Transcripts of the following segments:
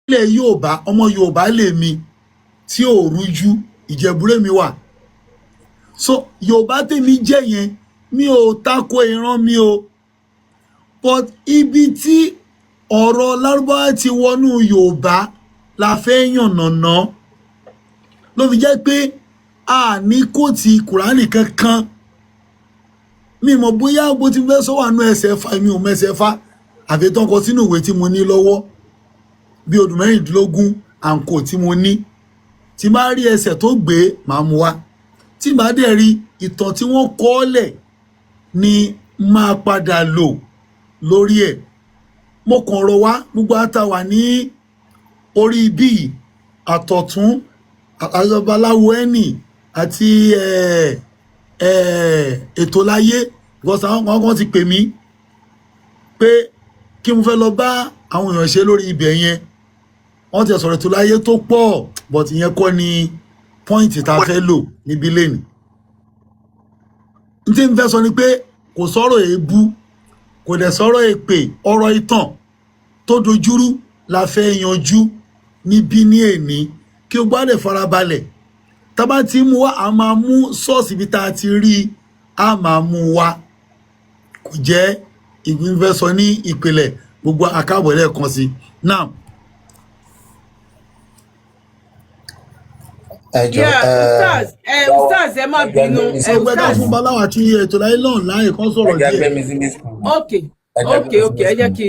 ilẹ̀ Yorùbá ọmọ Yorùbá lèmi tí ò rújú Ìjẹ̀bú mi wà so Yorùbá tèmi jẹ́ yẹn mi ò tako ìran mi o but ibi tí ọ̀rọ̀ Lárúbáwá ti wọnú Yorùbá la fẹ́ yànnàná ló fi jẹ́ pé a ní kóòtì Kùránì kankan mi mọ̀ bóyá bó ti fẹ́ sọ wà nú ẹsẹ̀ fa mi ò mẹsẹ̀ fa àfitán kọ sínú ìwé tí mo ní lọ́wọ́ bí ọdún mẹ́rìndínlógún àǹkó tí mo ní tí bá rí ẹsẹ̀ tó gbé màá mú wá tí bá dẹ̀ rí ìtàn tí wọ́n kọ́ lẹ̀ ni máa padà lò lórí ẹ̀ mo kàn rọ̀ wá gbogbo àtàwà ní orí bíi àtọ̀tún àjọbaláwo ẹnì àti ètò láyé because àwọn kan ti pè mí pé kí mo fẹ́ lọ bá àwọn èèyàn ṣe lórí ibẹ̀ yẹn wọ́n ti sọ̀rọ̀ ètò láyé tó pọ̀ but ìyẹn kọ́ ni pọ́ìntì tá a fẹ́ lò níbí lẹ́nu n tí n fẹ́ sọ ni pé kò sọ̀rọ̀ èébú kò dẹ̀ sọ̀rọ̀ èpè ọ̀rọ̀ ìtàn tó dojúrú la fẹ́ yanjú níbí ní èní kí o gbọ́dọ̀ farabalẹ̀ tá bá ti mú wá a máa mú sọ́ọ̀sì ibi tá a ti rí a máa mú wá kò jẹ́ ìgbìnfẹ́ sọ ní ìpìlẹ̀ gbogbo akábọ̀ lẹ́ẹ̀kan sí now. Ustaz ẹ má bínú ẹgbẹ́ ká fún Báláwo àti ètò láyé lọ́n láàyè kan sọ̀rọ̀ díẹ̀. ok ẹ jẹ́ kí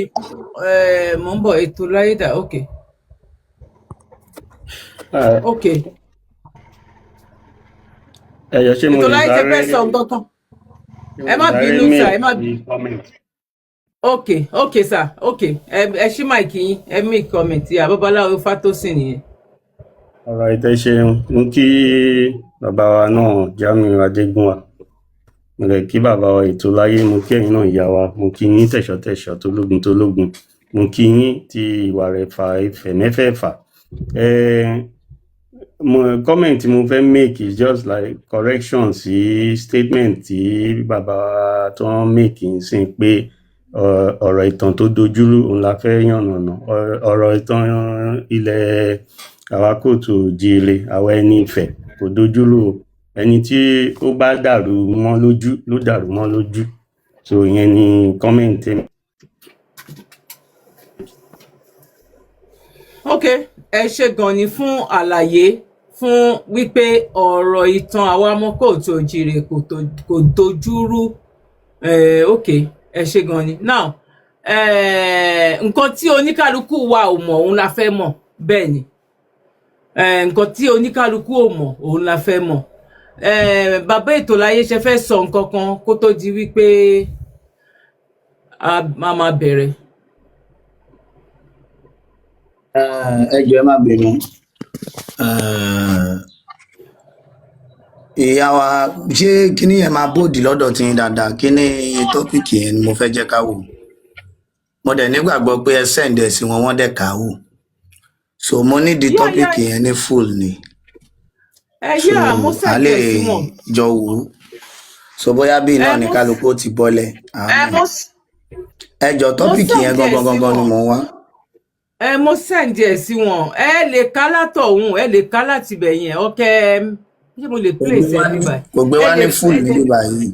mò ń bọ̀ ètò láyé dà ok ṣé mo ètò lè láyé tẹ fẹ́ sọ nǹkan ẹ má bínú sà ẹ má bínú ok sà ok ẹ ṣí máìkì yín ẹ mí kọ́mẹ̀ntì Babaláwo Fátósìn nìyẹn. ọ̀rọ̀ ìtẹ́ ṣeun mú kí bàbá wa náà Jamiu Adégúnwà mo lè kí bàbá wa ètò láyé mo kí ẹ̀yin náà ìyá wa mo kí yín tẹ̀ṣọ́tẹ̀ṣọ́ tológun mo kí yín ti ìwà rẹ̀ fà ìfẹ́ mẹ́fẹ̀ẹ̀fà comment mo fẹ́ make is just like correction sí statement tí bàbá wa tó ń make ń sìn pé ọ̀rọ̀ ìtàn tó dojúrú òun la fẹ́ yànnàná ọ̀rọ̀ ìtàn ilẹ̀ àwa kóòtù jíire àwa ẹni Ifẹ̀ kò dojúrú ẹni tí ó bá dàrú mọ́ lójú ló dàrú mọ́ lójú so ìyẹn ni comment. ok ẹ ṣe gan ni fún àlàyé fún wípé ọ̀rọ̀ ìtàn àwa ọmọ kóòtù òjìrè kò dojúrú ok ẹ ṣe gan ni now nǹkan tí oníkálukú wa ò mọ̀ òun la fẹ́ mọ̀ bẹ́ẹ̀ ni nǹkan tí oníkálukú ò mọ̀ òun la fẹ́ mọ̀ bàbá ètò láyé ṣe fẹ́ sọ nǹkan kan kó tó di wípé a máa bẹ̀rẹ̀. ẹ jọ̀ọ́ ẹ má bínú ìyá wa ṣé kíní yẹn máa bòdì lọ́dọ̀ tí yín dáadáa kíní tọ́pìkì yẹn ni mo fẹ́ jẹ́ ká wò mo dẹ̀ nígbàgbọ́ pé ẹ sẹ́ǹdẹ̀ sí wọn wọ́n dẹ̀ kà á wò so mo ní di tọ́pìkì yẹn ní full ni so a lè jọ wò ó so bóyá bíi náà ní kálukú ó ti bọ́lẹ̀ ẹ jọ̀ọ́ tọ́pìkì yẹn gangan ni mo wá. mo sẹ́ǹdì ẹ̀ sí wọn ẹ lè ká látọ̀hún ẹ lè ká láti bẹ̀ yẹn ọkẹ́ ṣé mo lè place ẹ níbà. kò gbé wá ní full ní bíbá yìí.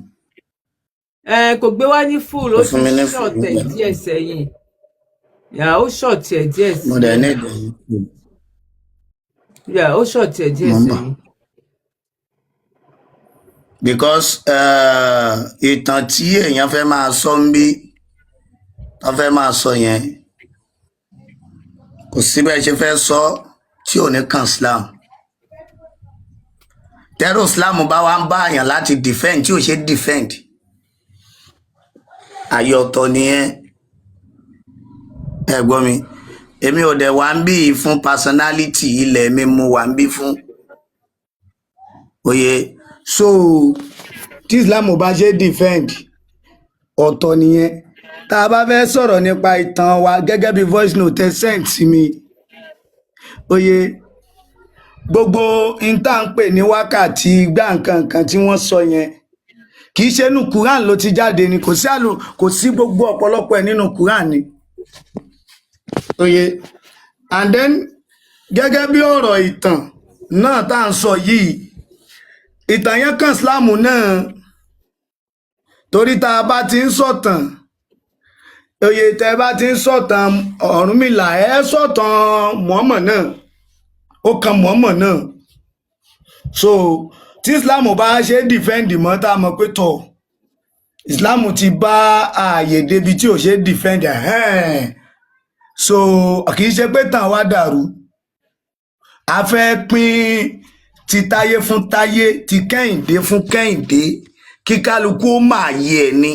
kò gbé wá ní full ó ti ṣọ̀tẹ̀ díẹ̀ sẹ́yìn yà ó ṣọ̀tẹ̀ díẹ̀ sẹ́yìn. mo dẹ̀ ní ìdẹ̀ yìí full. yà ó ṣọ̀tẹ̀ díẹ̀ sẹ́yìn. because ìtàn tí èèyàn fẹ́ máa sọ ń bí wọ́n fẹ́ máa sọ yẹn kò sí bẹ́ẹ̀ ṣe fẹ́ sọ tí ò ní kan Islam tẹ́rù Islam bá wá ń bá àyàn láti defend tí ò ṣe defend ayé ọ̀tọ̀ nìyẹn ẹ gbọ́ mi èmi ò dẹ̀ wá ń bí fún personality ilẹ̀ mi mo wá ń bí fún òye so tí Islam bá ṣe defend ọ̀tọ̀ nìyẹn tá a bá fẹ́ sọ̀rọ̀ nípa ìtàn wa gẹ́gẹ́ bí voice note send sí mi oye gbogbo ìta ń pè ní wákàtí gbá nǹkan tí wọ́n sọ yẹn kì í ṣe nínú Quran ló ti jáde ni kò sí gbogbo ọ̀pọ̀lọpọ̀ ẹ̀ nínú Quran ni oye and then gẹ́gẹ́ bí ọ̀rọ̀ ìtàn náà tá à ń sọ yìí, ìtàn yẹn kan Islam náà, torí tá a bá ti ń sọ̀tàn, oyè tẹ́ bá ti ń sọ̀tàn Ọ̀rúnmìlà, ẹ sọ̀tàn Muhammad náà, ó kan Muhammad náà. So tí Islam bá ṣe defend mọ́ tá a mọ̀ pé tọ̀ Islam ti bá ààyè débi tí ò ṣe defend so kì í ṣe pé tàn wá dàrú, a fẹ́ pín ti Táyé fún Táyé, ti Kẹ́hìndé fún Kẹ́hìndé, kí kálukú ó máa yẹ ẹ̀ ni,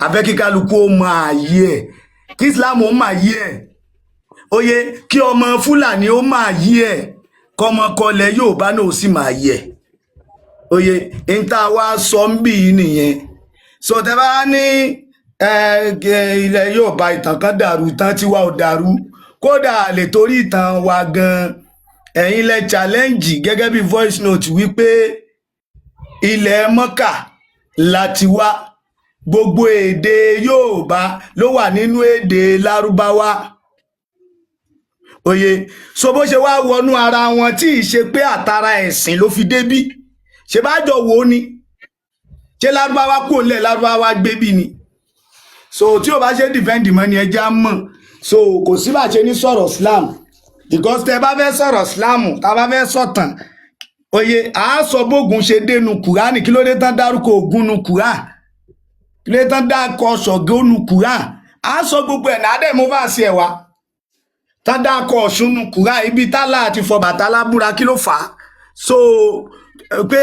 a fẹ́ kí kálukú ó máa yẹ ẹ̀, kí Islam ó máa yẹ ẹ̀, oyè kí ọmọ Fúlàní ó máa yẹ ẹ̀, kọmọkọlẹ̀ Yorùbá náà ó sì máa yẹ ẹ̀, oyè ń tá a wá sọ ń bì í nìyẹn. So tẹ́ bá ní ilẹ̀ Yorùbá ìtàn kan dàrú, ìtàn tiwa ò dàrú, kódà lè torí ìtàn wa gan ẹ̀yin lẹ challenge gẹ́gẹ́ bí voice note wípé ilẹ̀ Mọ́kà láti wá, gbogbo èdè Yorùbá ló wà nínú èdè Lárúbáwá, oyè so bó ṣe wá wọnú ara wọn tí ì ṣe pé àtàrà ẹ̀sìn ló fi débí, ṣe bá jọ wò ó ni, ṣé Lárúbáwá kò lẹ̀ Lárúbáwá gbébí ni. So tí o bá ṣe defend mọ́ ni ẹja mọ̀, so kò sí bá ṣe ní sọ̀rọ̀ Islam, because tẹ́ bá fẹ́ sọ̀rọ̀ Islam, tá bá fẹ́ sọ̀tàn, oyè a sọ bógun ṣe dénú Kùránì, kí ló dé tán dárúkọ Ògún nu Kùránì, kí ló dé tán dákọ Ṣàngó nu Kùránì, a sọ gbogbo ẹ̀ náà dẹ̀ mú bá sí ẹ̀ wá, tán dákọ Ọ̀ṣun nu Kùránì, ibi tálà àti fọbàtálá búra kí ló fà á. So pé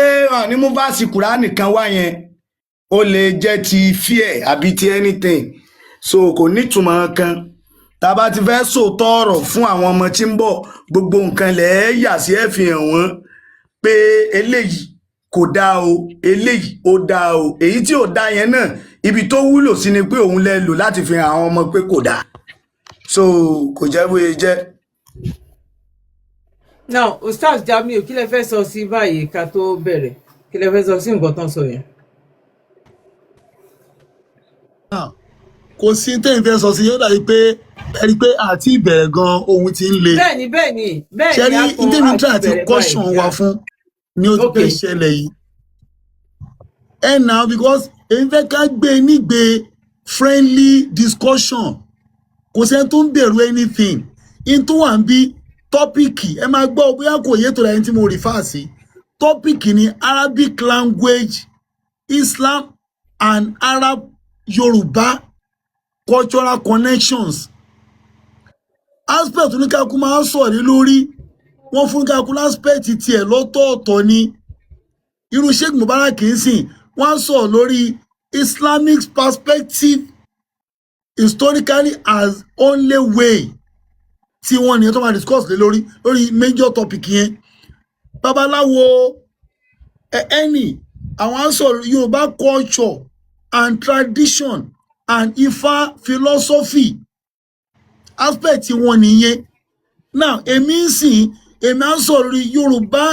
ní mú bá sí Kùránì kan wá yẹn, ó lè jẹ́ ti fear àbí ti anything, so kò nítumọ̀ kan. Tá bá ti fẹ́ sòótọ́ ọ̀rọ̀ fún àwọn ọmọ tí ń bọ̀, gbogbo nǹkan lẹ̀ yà sí ẹ̀ fi hàn wọ́n pé eléyìí kò dáa o, eléyìí ó dáa o, èyí tí ò dáa yẹn náà ibi tó wúlò sí ni pé òun lẹ lò láti fi hàn àwọn ọmọ pé kò dáa. So kò jẹ́ bóyá jẹ́. Now Ustaz Jamiu, kí lẹ fẹ́ sọ sí báyìí ká tó bẹ̀rẹ̀, kí lẹ fẹ́ sọ sí nǹkan tán sọ yẹn? Kò sí tẹ́yìn fẹ́ sọ sí, yóò dàbí pé ẹni pé àti ìbẹ̀rẹ̀ gan ohun ti ń le. Bẹ́ẹ̀ni ṣẹ́rí ìdẹ́mi tí àti caution wa fún ni ó ti fẹ́ ṣẹlẹ̀ yìí. Now because èyí fẹ́ ká gbé nígbé friendly discussion, kò sẹ́ni tó ń bẹ̀rù anything, in tó wà ń bí tọ́pìkì, ẹ máa gbọ́ bóyá kò yé tó lẹ́yìn tí mo refer sí, tọ́pìkì ni Arabic language, Islam and Arab Yorùbá cultural connections. Aspect oníkàkú máa ń sọ̀rí lórí, wọ́n fún kàkú aspect tiẹ̀ lọ́tọ̀ọ̀tọ̀ ni. Irú Sheikh Mubarak kì í sìn, wọ́n sọ lórí Islamic perspective historically as only way tí wọ́n ní tó máa discuss lé lórí major topic yẹn. Babaláwo ẹni àwọn sọ Yorùbá culture and tradition and Ifá philosophy aspect wọn nìyẹn. Now èmi ń sìn, èmi á sọ lórí Yorùbá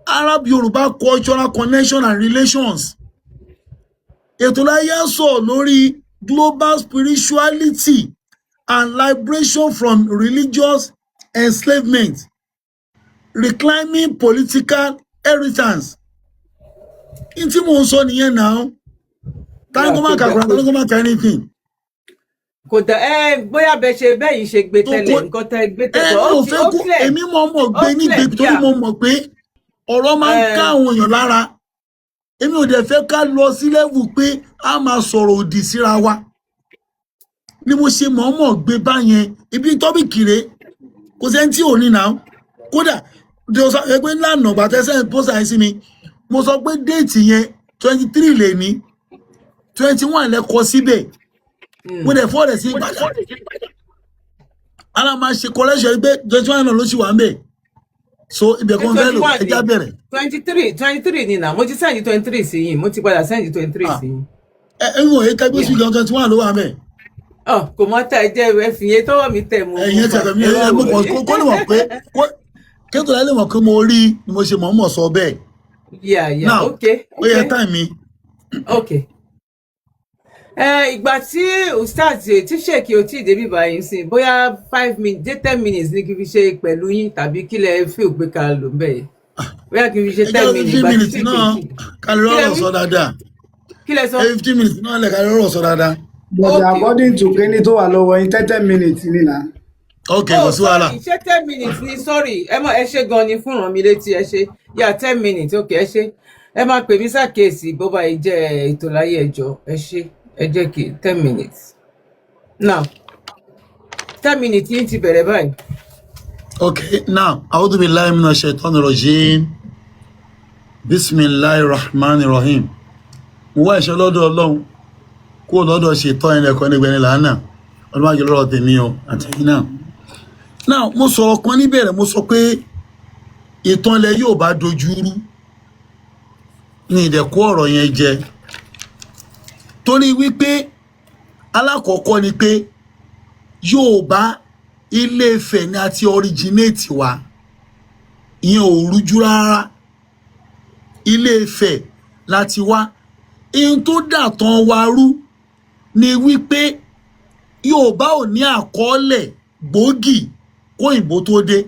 Arab Yorùbá cultural connection and relations. Ètò láyé sọ lórí global spirituality and liberation from religious enslavement, reclaiming political inheritance. In tí mo ń sọ nìyẹn náà, táwọn máa kàkúrà tó ní kó máa kà anything. Kò dá bóyá bẹ ṣe bẹ́yìn ṣe gbé tẹ́lẹ̀, nǹkan tẹ́ gbé tẹ́lẹ̀ ó ti ó clear. Èmi mọ̀ gbé nígbè torí mo mọ̀ pé ọ̀rọ̀ máa ń ká àwọn èèyàn lára. Èmi ò dẹ̀ fẹ́ ká lọ sí level pé a máa sọ̀rọ̀ òdì síra wa. Ni mo ṣe mọ̀ gbé báyẹn, ibi tọ́bìkì rẹ̀ kò sẹ́ni tí ò ní náà. Kódà ẹgbẹ́ lánàá gbàtẹ́sẹ̀ pósà ẹ̀ sí mi, mo sọ pé déètì yẹn 23 lè ní 21 lẹ kọ síbẹ̀. Mo dẹ̀ fọ́ rẹ̀ sí Ìbàdàn. Ara máa ṣe collection pé 21 náà ló ṣì wà ń bẹ̀. So ibẹ̀ kan fẹ́ lò ẹja bẹ̀rẹ̀. 23 ni náà, mo ti sẹ́ndì 23 sí yín, mo ti padà sẹ́ndì 23 sí yín. Ẹ̀yin òye kẹgbẹ́ sí gan 21 ló wà ń bẹ̀. Kò mọ́ tà jẹ́ ẹ̀fìyẹ tọ́wọ́ mi tẹ̀ mọ́. Ẹ̀yin tẹ̀tẹ̀ mi ẹ̀ mú kàn kó lè mọ̀ pé kéètò láì lè mọ̀ pé mo rí ni mo ṣe mọ̀ sọ bẹ́ẹ̀. Yeah, okay. Ó yẹ time mi. Okay. ìgbà tí ustaz tí ṣèkì ò tí ì débi báyìí sí bóyá 5 minutes dé 10 minutes ní kí n fi ṣe pẹ̀lú yín tàbí kí lẹ fi ògbé ká lò bẹ́ẹ̀ bóyá kí n fi ṣe 10 minutes 15 ìgbà tí minutes ṣèkì náà kì kárí ọ̀rọ̀ sọ dáadáa kí lẹ sọ. 15 minutes náà lẹ̀ kárí ọ̀rọ̀ sọ dáadáa. but Okay. according to kíní tó wà lọ́wọ́ yín 30 minutes ni na. ok kò sí wàhálà. sorry ṣé 10 minutes ni sorry ẹ ṣe gan ni fún ràn mí létí ẹ ṣe yà 10 minutes ok ẹ ṣe ẹ máa pè mí ṣàkíyèsí bó bá yìí jẹ́ ètò láyé ẹjọ́ ẹ ṣe ẹ jẹ́ kí 10 minutes now 10 minutes yìí ti bẹ̀rẹ̀ báyìí. Okay, now, A'udhu billahi minash shaitanir rajim. Bismillahir rahmanir rahim. Mo wá ìṣẹ́ lọ́dọ̀ Ọlọ́run kó lọ́dọ̀ ṣètọ́ ẹni ẹ̀kọ́ nígbẹ̀ni lánàá. Ọlọ́run àjọ lọ́rọ̀ tèmi o àtẹ̀yìn náà. Now, mo sọ̀rọ̀ kan níbẹ̀rẹ̀ mo sọ pé ìtàn ilẹ̀ yóò bá dojú rú ní ìdẹ̀kọ́ ọ̀rọ̀ yẹn jẹ. Torí wípé alákọ̀ọ́kọ́ ni pé Yorùbá Ilé-Ifẹ̀ ni a ti originate wa ìyẹn ò rújú rárá Ilé-Ifẹ̀ láti wá ihun tó dàtàn wa rú ni wípé Yorùbá ò ní àkọọ́lẹ̀ gbòógì kóyìnbó tó dé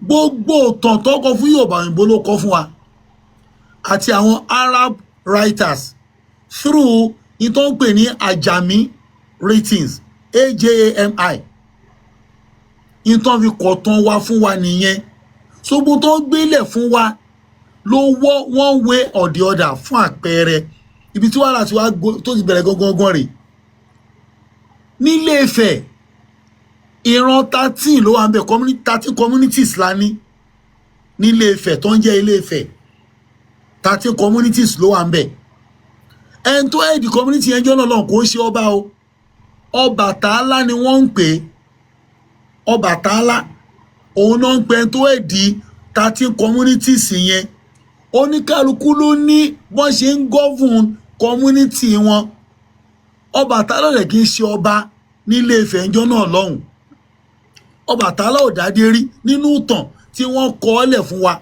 gbogbo ìtàn tó kọ fún Yorùbá òyìnbó ló kọ fún wa àti àwọn Arab writers through ìtàn pè ní Ajami writings AJAMI ìtàn fi kọ̀tàn wa fún wa nìyẹn ṣogbo tó gbélẹ̀ fún wa ló wọ́ one way or the other fún àpẹẹrẹ ibi tí wàhálà tí wàá tó ti bẹ̀rẹ̀ gangan rè nílé-Ifẹ̀ ìran 13 ló wà ń bẹ̀ 13 communities la ní nílé-Ifẹ̀ tó ń jẹ́ Ilé-Ifẹ̀ 13 communities ló wà ń bẹ̀ ẹni tó ẹ̀dì community yẹn jọ́ náà lọ́n kò ń ṣe ọba o Ọbàtálá ni wọ́n ń pè Ọbàtálá òun náà ń pè tó èdè 13 communities yẹn oníkálukú ló ní wọ́n ṣe ń govern community wọn Ọbàtálá rẹ̀ kì í ṣe ọba nílé-Ifẹ̀ ńjọ́ náà lọ́hùn Ọbàtálá ò dádé rí nínú ìtàn tí wọ́n kọ ọ́ lẹ̀ fún wa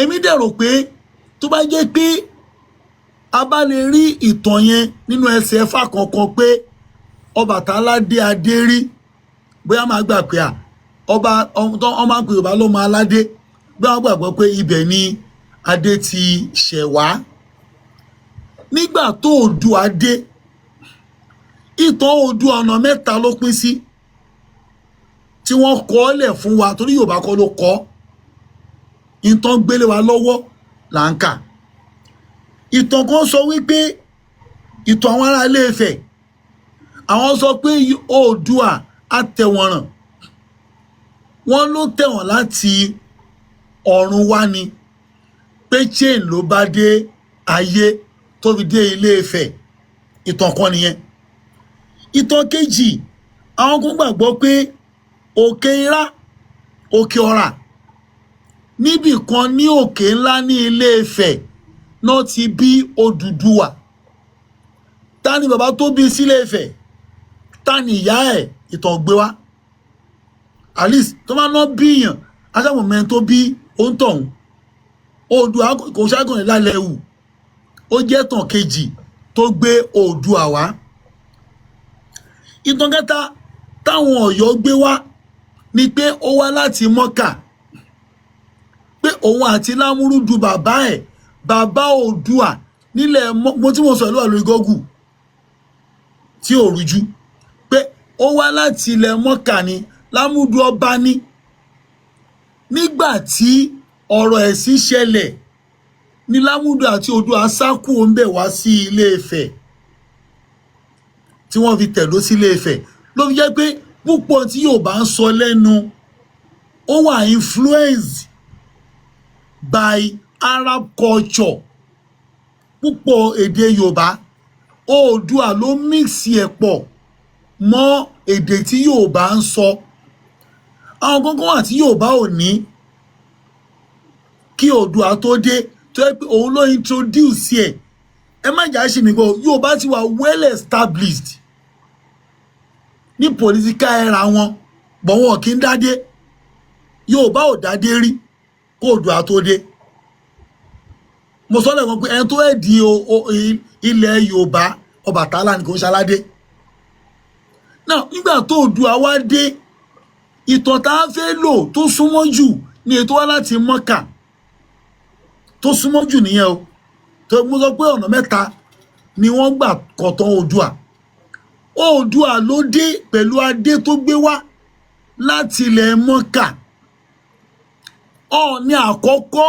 èmi dẹ̀ rò pé tó bá jẹ́ pé a bá lè rí ìtàn yẹn nínú ẹsẹ̀ ẹ̀fà kankan pé Ọbàtálá dé adé rí bóyá máa gbà pé ọba ọmọ àpè Yorùbá ló máa aládé bóyá wọ́n gbàgbọ́ pé ibẹ̀ ni adé ti ṣẹ̀ wá nígbà tó Oòduà dé ìtàn Oòduà ọ̀nà mẹ́ta ló pín sí tí wọ́n kọ́ ọ́ lẹ̀ fún wa torí Yorùbá kọ́ ló kọ́ ìtàn gbélé wa lọ́wọ́ là ń kà ìtàn kan sọ wípé ìtàn àwọn ará Ilé-Ifẹ̀ àwọn sọ pé Oòduà àtẹ̀wọ̀nràn wọ́n ló tẹ̀wọ̀n láti ọ̀run wá ni pé chain ló bá dé ayé tó fi dé Ilé-Ifẹ̀ ìtàn kan nìyẹn ìtàn kejì àwọn kan gbàgbọ́ pé òkè Ìrá òkè Ọ̀rà níbì kan ní òkè ńlá ní Ilé-Ifẹ̀ náà ti bí Odùduwà ta ni bàbá tó bí sílé-Ifẹ̀ ta ni ìyá ẹ̀ ìtàn gbé wá at least tó máa ná bíyàn aṣáàmù mẹ́rin tó bí òǹtọ̀hún Oòduà kò ṣàgàn lálẹ́ wù ó jẹ́ tàn kejì tó gbé Oòduà wá ìtàn kẹta táwọn Ọ̀yọ́ gbé wá ni pé ó wá láti Mọ́kà pé òun àti Lámúrúdù bàbá ẹ̀ bàbá Oòduà nílẹ̀ mo tí mo sọ ìlú àlórí gọ́gù tí ò rújú pé ó wá láti ilẹ̀ Mọ́kà ni Lámúrúdù ọba ní nígbà tí ọ̀rọ̀ ẹ̀sìn ṣẹlẹ̀ ní Lámúrúdù àti Oòduà sá kúrò ń bẹ̀ wá sí Ilé-Ifẹ̀ tí wọ́n fi tẹ̀dó sí Ilé-Ifẹ̀ ló fi jẹ́ pé púpọ̀ tí Yorùbá ń sọ lẹ́nu ó wà influenced by Arab culture púpọ̀ èdè Yorùbá Oòduà ló mix ẹ̀ pọ̀ mọ́ èdè tí Yorùbá ń sọ àwọn kankan wà tí Yorùbá ò ní kí Oòduà tó dé tó yẹ pé òun ló introduce ẹ̀ ẹ má jà ṣe nìkan Yorùbá ti wà well established ní political era wọn bọ̀ wọn kì í dádé Yorùbá ò dádé rí kó Oòduà tó dé mo sọ lẹ́ẹ̀kan pé ẹni tó ẹ̀dì ilẹ̀ Yorùbá Ọbàtálá ni kò ń ṣaládé. Náà nígbà tó Oòduà wá dé, ìtàn tá a fẹ́ lò tó súnmọ́ jù ní ètò wá láti Mọ́kà, tó súnmọ́ jù nìyẹn o. Tó mo sọ pé ọ̀nà mẹ́ta ni wọ́n gbà kọ̀tàn Oòduà. Oòduà ló dé pẹ̀lú adé tó gbé wá láti ilẹ̀ Mọ́kà. Ọọ̀ni àkọ́kọ́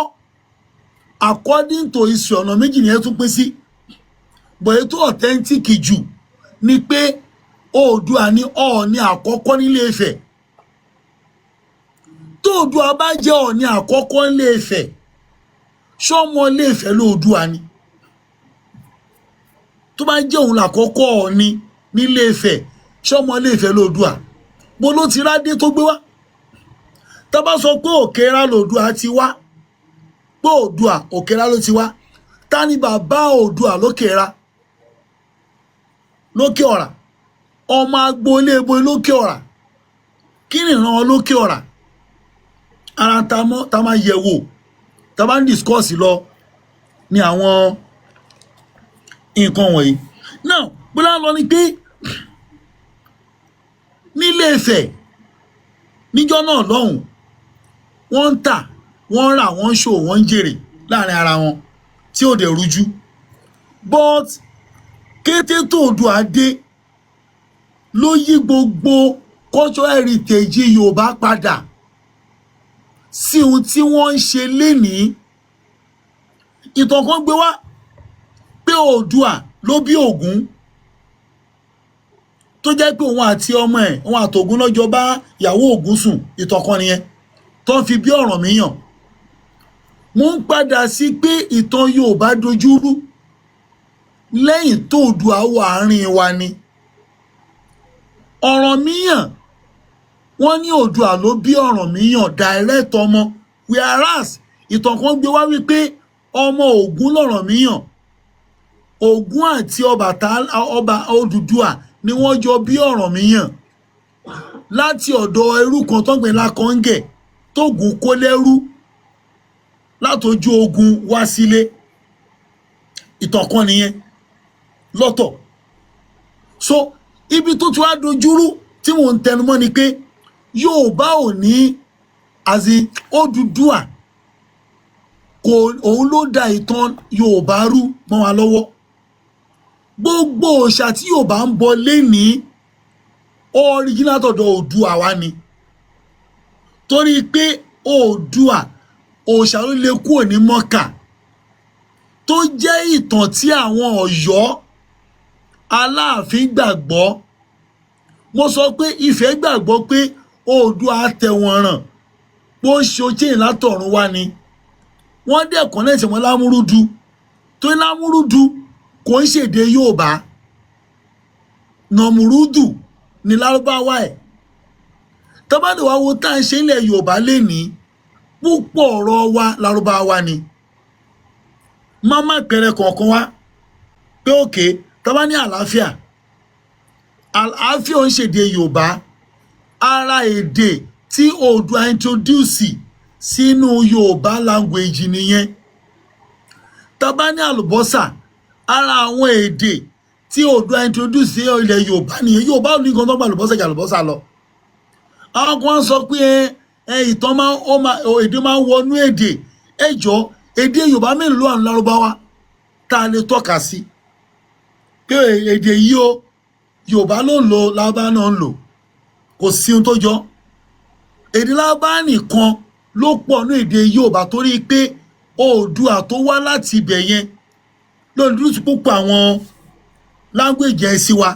according to history ọ̀nà méjì nìyẹn tún pín sí. But ètò authentic jù ni pé Oòduà ni Ọọ̀ni àkọ́kọ́ nílé Ifẹ̀. Tó Oòduà bá jẹ́ Ọọ̀ni àkọ́kọ́ nílé Ifẹ̀, ṣọ́mọ ilé Ifẹ̀ lóòduà ni. Tó bá jẹ́ òun làkọ́kọ́ Ọọ̀ni nílé Ifẹ̀, ṣọ́mọ ilé Ifẹ̀ lóòduà. Bó ló ti rádé tó gbé wá? Tá bá sọ pé Òkèrà lóòduà ti wá, pé Oòduà Òkèrà ló ti wá, ta ni bàbá Oòduà lókèrà? Lókè Ọ̀rà. Ọmọ agboolé ebo lókè Ọ̀rà. Kí ni ìran lókè Ọ̀rà? Ara tá máa yẹ̀ wò tá bá ń discuss lọ ní àwọn nǹkan wọ̀nyí. Now bóyá lọ ni pé nílé Ifẹ̀ níjọ́ náà lọ́hùn, wọ́n ń tà, wọ́n ń rà, wọ́n ń ṣòwò, wọ́n ń jèrè láàrin ara wọn tí ò dẹ̀ rújú. But kété tó Oòduà dé ló yí gbogbo cultural heritage Yorùbá padà sí ohun tí wọ́n ń ṣe lénìí. Ìtàn kan gbé wá pé Oòduà ló bí Ògún, tó jẹ́ pé òun àti ọmọ ẹ̀, òun àtògún lọ́jọ́ bá ìyàwó Ògún sùn. Ìtàn kan nìyẹn tó fi bí Ọ̀rànmíyàn. Mo ń padà sí pé ìtàn Yorùbá dojúrú lẹ́yìn tó Oòduà wà àárín wa ni. Ọ̀rànmíyàn, wọ́n ní Oòduà ló bí Ọ̀rànmíyàn direct ọmọ, whereas ìtàn kan gbé wá wípé ọmọ Ògún l'Ọ̀rànmíyàn. Ògún àti ọba Odùduwà ni wọ́n jọ bí Ọ̀rànmíyàn láti ọ̀dọ̀ ẹrú kan tó ń pè Lákọ̀ǹgẹ̀ tógun kó lẹ́rú látojú ogun wá sílé. Ìtàn kan nìyẹn lọ́tọ̀. So ibi tó ti wá dojúrú tí mò ń tẹnumọ́ ni pé Yorùbá ò ní Odùduwà òun ló da ìtàn Yorùbá rú mọ́ wa lọ́wọ́. Gbogbo òòṣà tí Yorùbá ń bọ lénìí original tọ̀dọ̀ Oòduà wá ni. Torí pé Oòduà òòṣà ló lè kúrò ní Mọ́kà, tó jẹ́ ìtàn tí àwọn Ọ̀yọ́ Aláàfin gbàgbọ́. Mo sọ pé Ifẹ̀ gbàgbọ́ pé Oòduà tẹ̀wọ̀n ràn pé ó ṣe ojú látọ̀run wá ni. Wọ́n dẹ̀ connect mọ́ Lámúrúdu, tó Lámúrúdu kò ń ṣèdè Yorùbá. Nàmúrúdù ní Lárúbáwá ẹ̀. Tó bá dé wá wo tá à ń ṣe ilẹ̀ Yorùbá lénìí, púpọ̀ ọ̀rọ̀ wa Lárúbáwá ni. Máma pẹrẹ kọ̀ọ̀kan wá pé òkè tó bá ní àlàáfíà, àlàáfíà ò ń ṣèdè Yorùbá. Ara èdè tí Oòduà introduce sínú Yorùbá language nìyẹn. Tó bá ní àlùbọ́sà, ara àwọn èdè tí Oòduà introduce sí ilẹ̀ Yorùbá nìyẹn. Yorùbá ò ní nǹkan tó gba àlùbọ́sà jà àlùbọ́sà lọ. Àwọn kan sọ pé ìtàn èdè máa ń wọnú èdè. Ẹjọ́ èdè Yorùbá mélòó ló wà ní Lárúbáwá tá a lè tọ́ka sí pé èdè yìí o Yorùbá ló ń lò, Lárúbáwá náà ń lò? Kò sí ohun tó jọ. Èdè Lárúbáwá nìkan ló pọ̀ ní èdè Yorùbá torí pé Oòduà tó wá láti ibẹ̀ yẹn ló ń dúró sí púpọ̀ àwọn language ẹ̀ sí wa.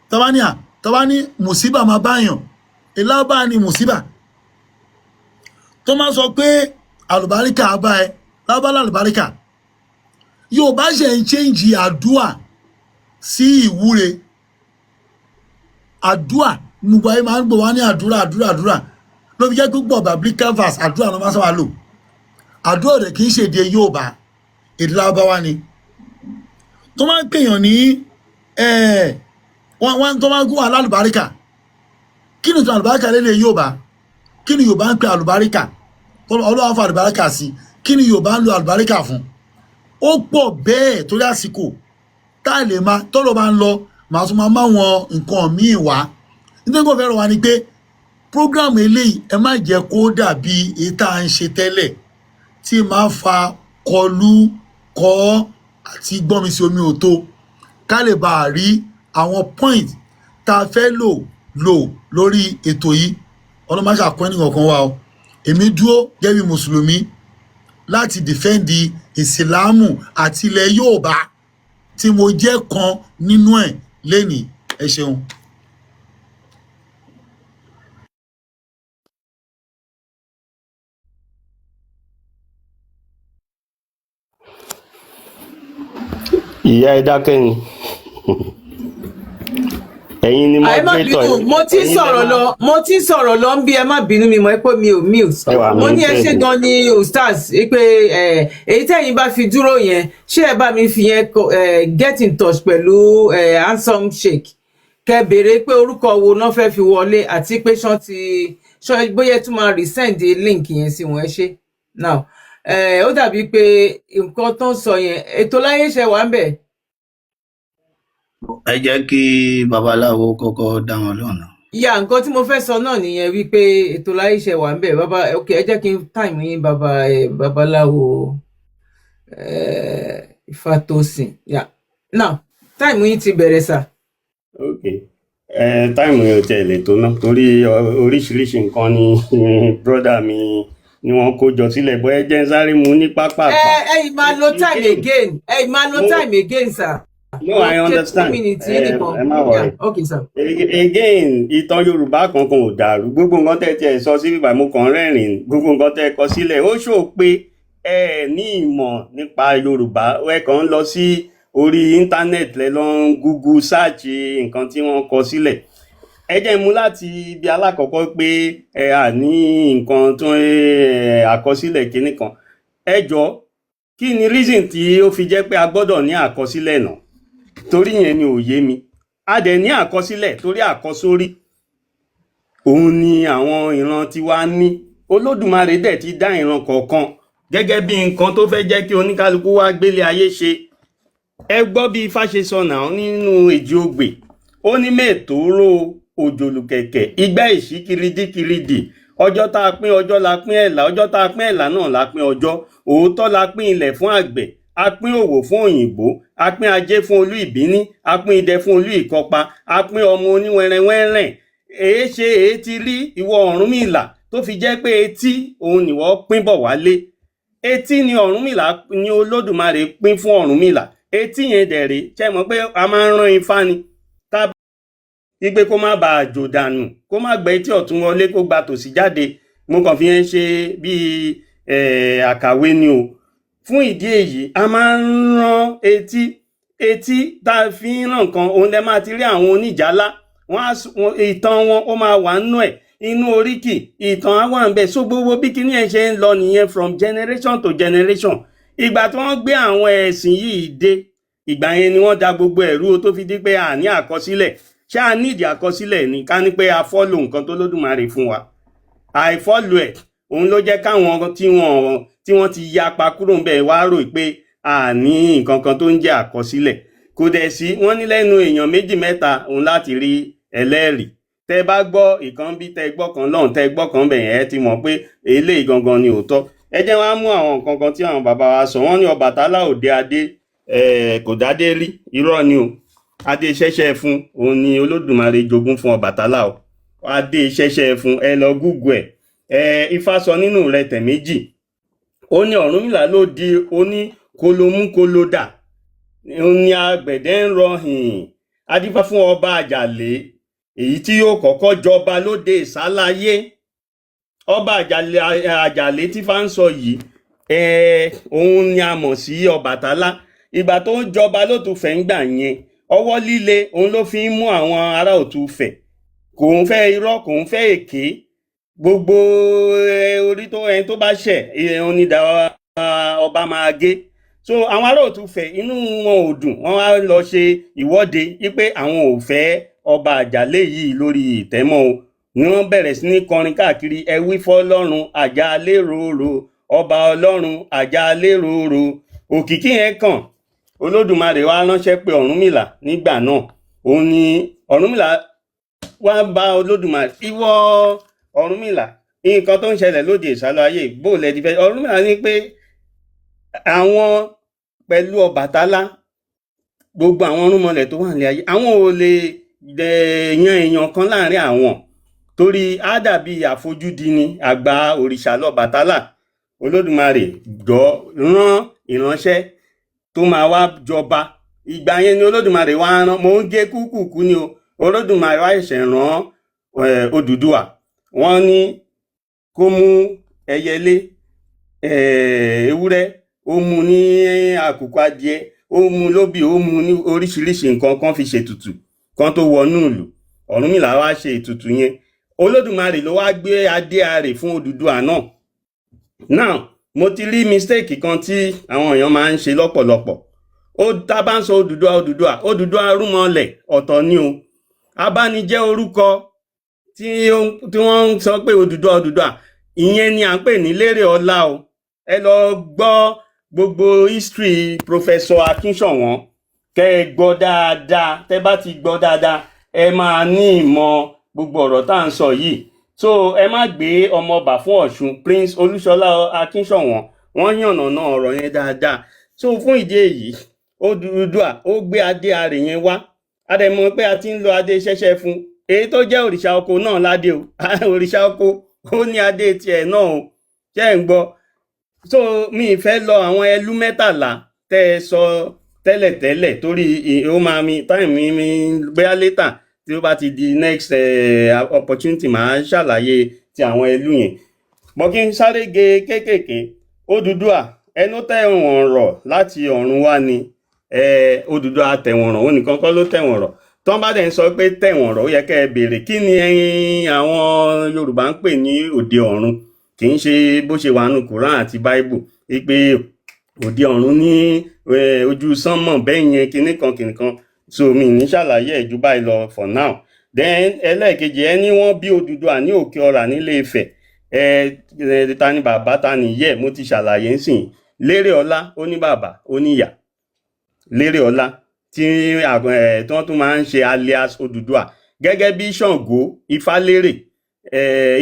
Tọ́ba ní mùsíbà máa báyàn, Lárúbáwá ni mùsíbà. Tó máa sọ pé àlùbáríkà bá ẹ, Lárúbáwá lálùbáríkà. Yorùbá ṣe ń change àdúà sí ìwúre. Àdúà gbogbo ayé máa ń gbọ́ wá ní àdúrà ló fi jẹ́ púpọ̀ biblical verse àdúrà ló máa sábà lò. Àdúrà rẹ̀ kì í ṣe èdè Yorùbá, èdè Lárúbáwá ni. Tó máa ń pèèyàn ní wọ́n tó máa ń gún alálùbáríkà. Kí ni ìtàn àlùbáríkà lédè Yorùbá? Kí ni Yorùbá ń pè àlùbáríkà? Ọlọ́run fún àlùbáríkà sí. Kí ni Yorùbá ń lo àlùbáríkà fún? Ó pọ̀ bẹ́ẹ̀ torí àsìkò. tá a lè máa tọ́lọ̀ bá ń lọ màá tún máa máwọn nǹkan míì wá nítorí kò fẹ́ràn wa ni pé program eléyìí ẹ má jẹ́ kó dàbí èyí tá à ń ṣe tẹ́lẹ̀ tí máa fa kọlù kọ́ àti gbọ́nmi sí omi òtó ká lè bá a rí àwọn point tá a fẹ́ lò lórí ètò yìí ọlọ́mọṣà kọ́ ẹnìkankan wa o èmi dúró gẹ́gẹ́ bí mùsùlùmí láti dìfẹ́ǹdì ìsìláàmù àti ilẹ̀ Yorùbá tí mo jẹ́ kan nínú ẹ̀ lénìí ẹ ṣeun. ìyá ẹ dákẹ́ ni ẹ̀yin ni ẹ má moderator bínú mo ti ẹ̀yin sọ̀rọ̀ lẹ lọ ń bí ẹ má bínú mi mọ̀ pé mi ò mute ẹ wà mo ní ẹ ṣe muted. gan ni ustaz pé èyí tẹ́yin bá fi dúró yẹn ṣé ẹ bá mi fi yẹn get in touch pẹ̀lú Handsome Sheikh kẹ́ béèrè pé orúkọ wo náà fẹ́ fi wọlé àti pé ṣán bóyá tún máa resend link yẹn sí wọn ẹ ṣe now ó dàbí pé nǹkan tó ń sọ yẹn ètò láyé ṣe wà ń bẹ̀. ẹ jẹ́ kí babaláwo kọ́kọ́ dá wọn lọ́nà. Ya nǹkan tí mo fẹ́ sọ náà nìyẹn wípé ètò láyé ṣe wà ń bẹ̀ bàbá ok ẹ jẹ́ kí n táìmù yín babaláwo Ifátòsìn ya now táìmù yín ti bẹ̀rẹ̀ sà. ok táìmù yẹn ò tiẹ̀ lè tó ná torí oríṣiríṣi nǹkan ni brọ́dà mi ni wọ́n kó jọ sílẹ̀ bọ́ ẹ jẹ́ ń sáré mu ní pápá. Ẹ̀yin máa lo time again ẹ̀yin máa lo time again sir. No, I understand. Ẹ má worry. Okay, sir. Again, ìtàn Yorùbá kankan ò dàrú. Gbogbo nǹkan tẹ́ tiẹ̀ sọ sí bíbá mo kàn rẹ́rìn-ín. Gbogbo nǹkan tẹ́ kọ sílẹ̀. Ó ṣò pé ẹ ní ìmọ̀ nípa Yorùbá. Ẹ kàn ń lọ sí orí íńtánẹ́ẹ̀tì lẹ lọ ń Google search nǹkan tí wọ́n kọ sílẹ̀. Ẹ jẹ́ mú láti ibi alákọ̀ọ́kọ́ pé ẹ à ní nǹkan tó àkọsílẹ̀ kinní kan. Ẹ jọ kí ni reason tí ó fi jẹ́ pé a gbọ́dọ̀ ní àkọsílẹ̀ náà? Torí yẹn ni ò yé mi a dẹ̀ ní àkọsílẹ̀ torí àkọsórí òun ni àwọn ìran tiwa ní Olódùmarè dẹ̀ ti dá ìran kọ̀ọ̀kan gẹ́gẹ́ bí nǹkan tó fẹ́ jẹ́ kí oníkálukú wá gbélé ayé ṣe ẹ gbọ́ bí Ifá ṣe sọ náà nínú Èjì Ogbè ó ní mẹ́ẹ̀tòrò òjòlùkẹ̀kẹ̀ igbá ìṣí kiridíkiridì ọjọ́ tá a pín ọjọ́ la pín ẹ̀là ọjọ́ tá a pín ẹ̀là náà la pín ọjọ́ òótọ́ la pín ilẹ̀ fún àgbẹ̀ a pín òwò fún òyìnbó a pín ajé fún olú ìbíní a pín idẹ fún olú ìkọpa a pín ọmọ oníwẹ̀rẹ̀wẹ̀rẹ̀ èé ṣe èé ti rí ìwọ Ọ̀rúnmìlà tó fi jẹ́ pé etí òun nìwọ pín bọ̀ wálé etí ni Ọ̀rúnmìlà ni Olódùmarè pín fún Ọ̀rúnmìlà etí yẹn dẹ̀ rèé ṣe mọ̀ pé a máa ń rán ifá ni tá a igbe kó má bàa jò dànù kó má gbẹ etí ọ̀tún wọlé kó gba tòsí jáde mo kàn fi yẹn ṣe bíi àkàwé ni o fún ìdí èyí a máa ń rán etí tá a fi ń ràn kan òun lẹ máa ti rí àwọn oníjàlá ìtàn wọn ó máa wà nínú ẹ̀ inú oríkì ìtàn á wà ń bẹ so gbogbo bí kíní ẹ̀ ṣe ń lọ nìyẹn from generation to generation ìgbà tí wọ́n gbé àwọn ẹ̀sìn yìí dé ìgbà yẹn ni wọ́n da gbogbo ẹ̀rú tó fi di pé a ní àkọsílẹ̀ ṣé a nídìí àkọsílẹ̀ ni ká ní pé a fọ́lò nǹkan tó lódùmarè fún wa àìfọ́lò ẹ̀ òun ló jẹ́ káwọn tí wọ́n ti yapa kúrò ń bẹ̀ wá rò pé a ní nǹkan kan tó ń jẹ́ àkọsílẹ̀ kò dẹ̀ sí wọ́n ní lẹ́nu èèyàn méjì mẹ́ta òun láti rí ẹlẹ́rìí tẹ́ bá gbọ́ ìkan bí tẹ́ gbọ́ kan lọ́hùn tẹ́ gbọ́ kan bẹ̀ yẹn ti mọ̀ pé eléyìí gangan ni òótọ́ ẹ jẹ́ wá mú àwọn nǹkan kan tí àwọn bàbá wa sọ wọ́n ní Ọbàtálá òde adé kò dádé rí irọ́ ni o adé ṣẹ́ṣẹ́ fún òun ni Olódùmarè jogún fún Ọbàtálá o adé ṣẹ́ṣẹ́ fún ẹ lọ gúgù ẹ̀ Ifá sọ nínú rẹ̀ tẹ̀ méjì ó ní Ọ̀rúnmìlà ló di oní kolomúkolódà ó ní agbẹ̀dẹ ń rọ adífá fún ọba àjàlé èyí tí yóò kọ́kọ́ jọba lóde ìsáláyé ọba àjàlé tí Ifá ń sọ yìí òun ni a mọ̀ sí Ọbàtálá ìgbà tó ń jọba lótùfẹ̀ ń gbà yẹn ọwọ́ líle òun ló fi ń mú àwọn ará òtùfẹ̀ kò ń fẹ́ irọ́ kò ń fẹ́ èké gbogbo orí tó ẹni tó bá ṣẹ̀ onídà ọba máa gé so àwọn ará òtùfẹ̀ inú wọn ò dùn wọ́n wá lọ ṣe ìwọ́de wípé àwọn ò fẹ́ ọba àjàlé yìí lórí ìtẹ́mọ́ o ni wọ́n bẹ̀rẹ̀ sí ní kọrin káàkiri ẹ wí fọ́lọ́run àjàlé rorò ọba ọlọ́run àjàlé rorò òkìkí yẹn kàn Olódùmarè wá ránṣẹ́ pé Ọ̀rúnmìlà nígbà náà. Òun ni Ọ̀rúnmìlà wá bá Olódùmarè, ìwọ Ọ̀rúnmìlà, nǹkan tó ń ṣẹlẹ̀ lóde ìsálú ayé bó lẹ ti fẹ́. Ọ̀rúnmìlà ní pé àwọn pẹ̀lú Ọbàtálá, gbogbo àwọn ọ̀rúnmọlẹ̀ tó wà ní ayé, àwọn ò lè yan èèyàn kan láàrin àwọn, torí á dàbí àfojúdi ni, àgbà òrìṣà lọ́bàtálá. Olódùmarè jọ rán ìránṣẹ́ tó máa wá jọba. Ìgbà yẹn ni Olódùmarè wá rán, mo ń gé kúkúkú ni o, Olódùmarè wá ṣẹ̀ṣẹ̀ rán Odùduwà. Wọ́n ní kó mú ẹyẹlé, ewúrẹ́, ó mú ní àkùkọ adìẹ, ó mú lóbì, ó mú ní oríṣiríṣi nǹkan kan fi ṣètùtù kan tó wọnú ìlú. Ọ̀rúnmìlà wá ṣe ètùtù yẹn. Olódùmarè ló wá gbé adé àrè fún Odùduwà náà. Now mo ti rí mistake kan tí àwọn èèyàn máa ń ṣe lọ́pọ̀lọpọ̀. Tá a bá ń sọ Odùduwà rúmọlẹ̀ ọ̀tọ̀ ni o. Abánijẹ́ orúkọ tí wọ́n ń sọ pé Odùduwà, ìyẹn ni à ń pè ní Lérè Ọlá o. Ẹ lọ gbọ́ gbogbo history Professor Akínṣọ̀wọ́n, kẹ́ ẹ gbọ́ dáadáa. Tẹ́ bá ti gbọ́ dáadáa, ẹ máa ní ìmọ̀ gbogbo ọ̀rọ̀ tá à ń sọ yìí. So ẹ má gbé ọmọọba fún Ọ̀ṣun, Prince Olúṣọlá Akínṣọ̀wọ́n, wọ́n yànnàná ọ̀rọ̀ yẹn dáadáa. So fún ìdí èyí, Odùduwà ó gbé adé àrè yẹn wá. A dẹ̀ mọ̀ pé a ti ń lo adé ṣẹ́ṣẹ́ fún. Èyí tó jẹ́ òrìṣà oko náà ládé o. Òrìṣà oko ó ní adé tiẹ̀ náà o. Ṣé ẹ̀ ń gbọ́? So mi ì fẹ́ lọ àwọn ẹlú 13 tẹ́ ẹ sọ tẹ́lẹ̀tẹ́lẹ̀, torí ó máa mi time mi bóyá later tí ó bá ti di next opportunity máa ṣàlàyé ti àwọn ẹlú yẹn. Mo kí n sáré ge kéékèèké. Odùduwà ẹnu tẹ̀wọ̀n rọ̀ láti ọ̀run wá ni. Odùduwà tẹ̀wọ̀n rọ̀, ó nìkan kọ́ ló tẹ̀wọ̀n rọ̀. Tọ́n bá dẹ̀ ń sọ pé tẹ̀wọ̀n rọ̀, ó yẹ kẹ́ ẹ béèrè kí ni àwọn Yorùbá ń pè ní òde ọ̀run. Kì í ṣe bó ṣe wà nínú Quran àti Bible wípé òde ọ̀run ní ojú sánmọ̀ bẹ́ẹ̀ yẹn kìnnìkan. So mi ní ṣàlàyé ẹ̀ jù báyìí lọ for now. Then ẹlẹ́ẹ̀kejì, ẹ ní wọ́n bí Odùduwà ní Òkè Ọ̀rà nílé Ifẹ̀. Ta ni bàbá, ta ni ìyá ẹ̀, mo ti ṣàlàyé ńsìn. Lérè Ọlá ó ní bàbá ó ní ìyá. Lérè Ọlá tí wọ́n tún máa ń ṣe alias Odùduwà, gẹ́gẹ́ bí Ṣàngó Ifálérè,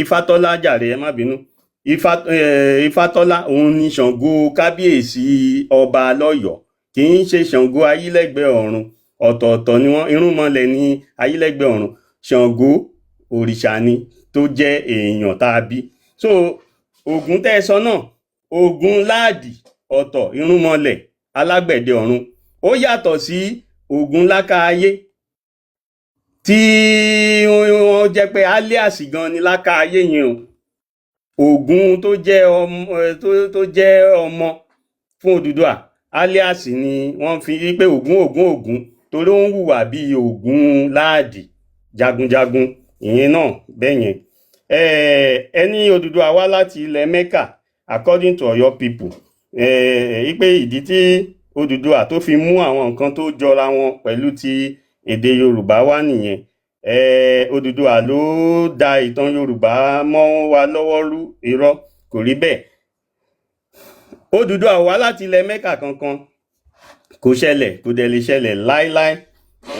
Ifátọ́lá jàre, ẹ má bínú. Ifátọ́lá òun ni Ṣàngó kábíyèsí ọba lọ́yọ̀ọ́, kì í ṣe Ṣàngó Ayílẹ́gbẹ̀ẹ́ ọ̀run. Ọ̀tọ̀ọ̀tọ̀ ni wọ́n. Irúnmọlẹ̀ ní Ayílẹ́gbẹ̀ẹ́ ọ̀run, Ṣàngó òrìṣà ni tó jẹ́ èèyàn tá a bí. So Ògún tẹ́ ẹ sọ náà, Ògún Láàdì ọ̀tọ̀, irúnmọlẹ̀ alágbẹ̀dẹ ọ̀run. Ó yàtọ̀ sí Ògún Lákáayé tí wọ́n jẹ́ pé alias gan ni Lákáayé yẹn o. Ògún tó jẹ́ ọmọ fún Odùduwà, alias ni wọ́n fi rí pé Ògún torí ó ń hùwà bí Ògún Láàdì jagunjagun, ìyẹn náà bẹ́ẹ̀ yẹn. Ẹni Odùduwà wá láti ilẹ̀ Mẹ́kà according to Ọ̀yọ́ people. Wípé ìdí tí Odùduwà tó fi mú àwọn nǹkan tó jọra wọn pẹ̀lú ti èdè Yorùbá wá nìyẹn. Odùduwà ló da ìtàn Yorùbá mọ́ wa lọ́wọ́ rú, irọ́, kò rí bẹ́ẹ̀. Odùduwà wá láti ilẹ̀ Mẹ́kà kankan, kò ṣẹlẹ̀, kò dẹ̀ lè ṣẹlẹ̀ láíláí.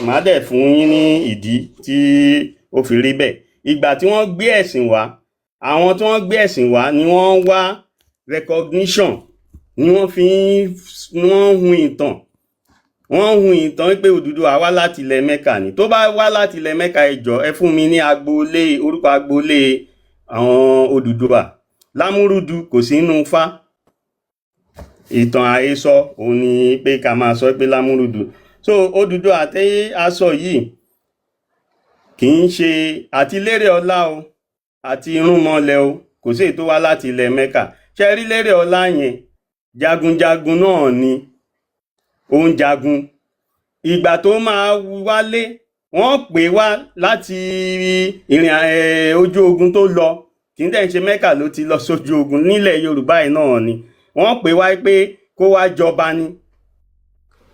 Màá dẹ̀ fún yín ní ìdí tí ó fi rí bẹ́ẹ̀. Ìgbà tí wọ́n gbé ẹ̀sìn wá, àwọn tí wọ́n gbé ẹ̀sìn wá ni wọ́n wá recognition, ni wọ́n hun ìtàn. Wọ́n hun ìtàn pé Odùduwà wá láti ilẹ̀ Mẹ́kà ni. Tó bá wá láti ilẹ̀ Mẹ́kà, ẹ jọ̀ọ́ ẹ fún mi ní orúkọ agboolé àwọn Odùduwà. Lámúrúdu kò sí nínú Ifá. Ìtàn àhesọ òun ni pé ká máa sọ pé Lámúrúdu. So Odùduwà tí a sọ yìí kì í ṣe àti Lérè Ọlá o àti Irúnmọlẹ̀ o, kò sí èyí tó wá láti ilẹ̀ Mẹ́kà. Ṣé rí Lérè Ọlá yẹn, jagunjagun náà ni, ó ń jagun. Ìgbà tó máa wálé, wọ́n pè wá láti ìrìn ojú ogun tó lọ, kì í dẹ̀ ṣe Mẹ́kà ló ti lọ sójú ogun, nílẹ̀ Yorùbá yìí náà ni. Wọ́n pè wá pé kó wá jọba ni.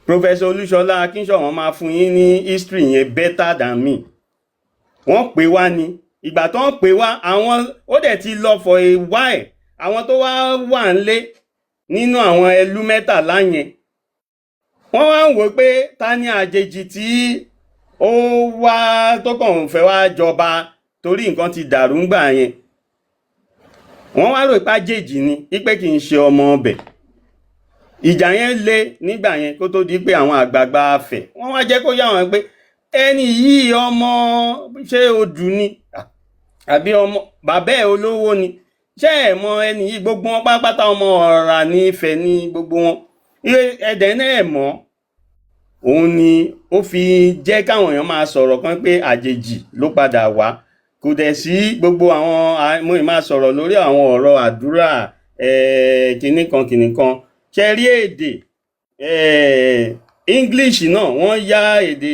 Professor Olúṣọlá Akínṣọ̀wọ́n máa fún yín ní history yẹn better than me. Wọ́n pè wá ni. Ìgbà tó ń pè wá, àwọn ó dẹ̀ ti lọ for a while. Àwọn tó wá wà ńlé nínú àwọn ẹlú 13 yẹn, wọ́n wá ń wò pé ta ni àjèjì tí ó wá tó kàn fẹ́ wá jọba torí nǹkan ti dàrú ńgbà yẹn. Wọ́n wá rò pé àjèjì ni wípé kì í ṣe ọmọ ọbẹ̀. Ìjà yẹn le nígbà yẹn kó tó di pé àwọn àgbààgbà afẹ̀ wọ́n wá jẹ́ kó yá wọn pé ẹni yìí ọmọ ṣé odù ni àbí ọmọ bàbá ẹ̀ olówó ni, ṣé ẹ̀ mọ ẹni yìí, gbogbo wọn pátápátá ọmọ Ọ̀rà ní Ifẹ̀ ní gbogbo wọn, ẹ̀dẹ̀ náà ẹ̀ mọ́. Òun ni ó fi jẹ́ káwọn èèyàn máa sọ̀rọ̀ kan pé àjèjì ló padà wá. Kò dẹ̀ sí gbogbo àwọn mo máa sọ̀rọ̀ lórí àwọn ọ̀rọ̀ àdúrà kìnnìkan ṣe rí èdè English náà wọ́n yá èdè